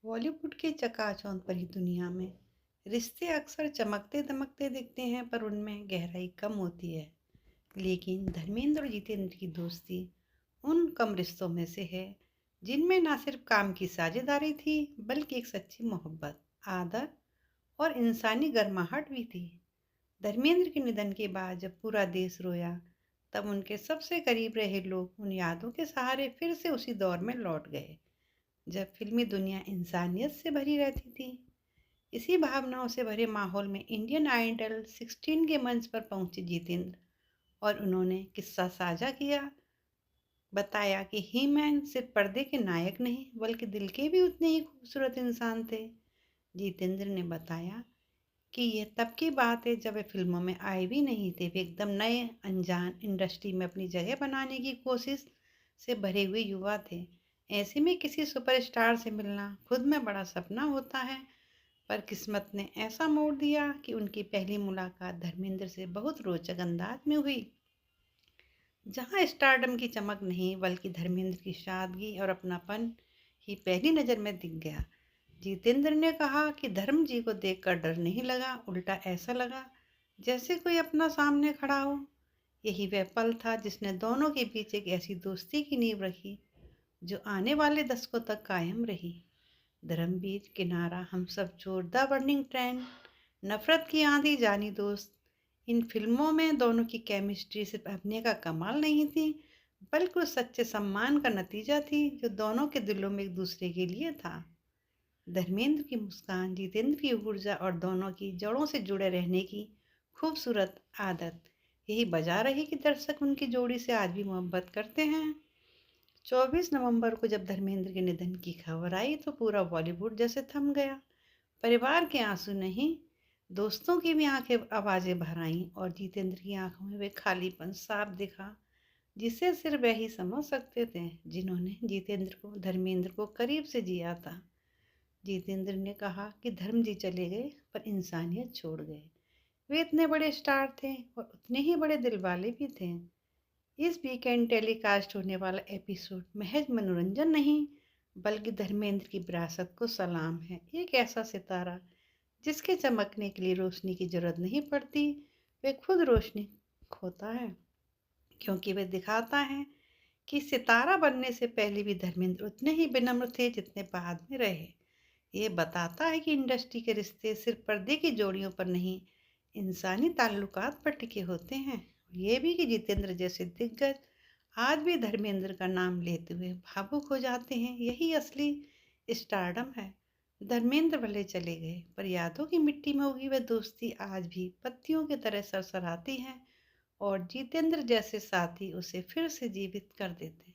बॉलीवुड की चकाचौंध भरी दुनिया में रिश्ते अक्सर चमकते दमकते दिखते हैं, पर उनमें गहराई कम होती है। लेकिन धर्मेंद्र और जितेंद्र की दोस्ती उन कम रिश्तों में से है जिनमें ना सिर्फ काम की साझेदारी थी, बल्कि एक सच्ची मोहब्बत, आदर और इंसानी गर्माहट भी थी। धर्मेंद्र के निधन के बाद जब पूरा देश रोया, तब उनके सबसे करीब रहे लोग उन यादों के सहारे फिर से उसी दौर में लौट गए जब फिल्मी दुनिया इंसानियत से भरी रहती थी। इसी भावनाओं से भरे माहौल में इंडियन आइडल 16 के मंच पर पहुंचे जितेंद्र, और उन्होंने किस्सा साझा किया। बताया कि ही मैन सिर्फ पर्दे के नायक नहीं, बल्कि दिल के भी उतने ही खूबसूरत इंसान थे। जितेंद्र ने बताया कि यह तब की बात है जब वे फिल्मों में आए भी नहीं थे। वे एकदम नए, अनजान, इंडस्ट्री में अपनी जगह बनाने की कोशिश से भरे हुए युवा थे। ऐसे में किसी सुपरस्टार से मिलना खुद में बड़ा सपना होता है, पर किस्मत ने ऐसा मोड़ दिया कि उनकी पहली मुलाकात धर्मेंद्र से बहुत रोचक अंदाज में हुई, जहां स्टारडम की चमक नहीं, बल्कि धर्मेंद्र की सादगी और अपनापन ही पहली नज़र में दिख गया। जितेंद्र ने कहा कि धर्म जी को देखकर डर नहीं लगा, उल्टा ऐसा लगा जैसे कोई अपना सामने खड़ा हो। यही वह पल था जिसने दोनों के बीच एक ऐसी दोस्ती की नींव रखी जो आने वाले दशकों तक कायम रही। धर्मवीर, किनारा, हम सब, चोर, द बर्निंग ट्रेन, नफरत की आंधी, जानी दोस्त, इन फिल्मों में दोनों की केमिस्ट्री सिर्फ अभिनय का कमाल नहीं थी, बल्कि उस सच्चे सम्मान का नतीजा थी जो दोनों के दिलों में एक दूसरे के लिए था। धर्मेंद्र की मुस्कान, जितेंद्र की ऊर्जा और दोनों की जड़ों से जुड़े रहने की खूबसूरत आदत यही वजह रही कि दर्शक उनकी जोड़ी से आज भी मोहब्बत करते हैं। 24 नवंबर को जब धर्मेंद्र के निधन की खबर आई तो पूरा बॉलीवुड जैसे थम गया। परिवार के आंसू नहीं, दोस्तों की भी आंखें आवाजें भर आईं, और जितेंद्र की आंखों में वे खालीपन साफ दिखा जिसे सिर्फ वही समझ सकते थे जिन्होंने जितेंद्र को, धर्मेंद्र को करीब से जिया था। जितेंद्र ने कहा कि धर्म जी चले गए पर इंसानियत छोड़ गए। वे इतने बड़े स्टार थे और उतने ही बड़े दिल वाले भी थे। इस वीकेंड टेलीकास्ट होने वाला एपिसोड महज मनोरंजन नहीं, बल्कि धर्मेंद्र की विरासत को सलाम है। एक ऐसा सितारा जिसके चमकने के लिए रोशनी की जरूरत नहीं पड़ती, वे खुद रोशनी खोता है, क्योंकि वे दिखाता है कि सितारा बनने से पहले भी धर्मेंद्र उतने ही विनम्र थे जितने बाद में रहे। ये बताता है कि इंडस्ट्री के रिश्ते सिर्फ पर्दे की जोड़ियों पर नहीं, इंसानी ताल्लुकात पर टिके होते हैं। ये भी कि जितेंद्र जैसे दिग्गज आज भी धर्मेंद्र का नाम लेते हुए भावुक हो जाते हैं। यही असली स्टारडम है। धर्मेंद्र भले चले गए, पर यादों की मिट्टी में उगी वह दोस्ती आज भी पत्तियों की तरह सरसराती है, और जितेंद्र जैसे साथी उसे फिर से जीवित कर देते हैं।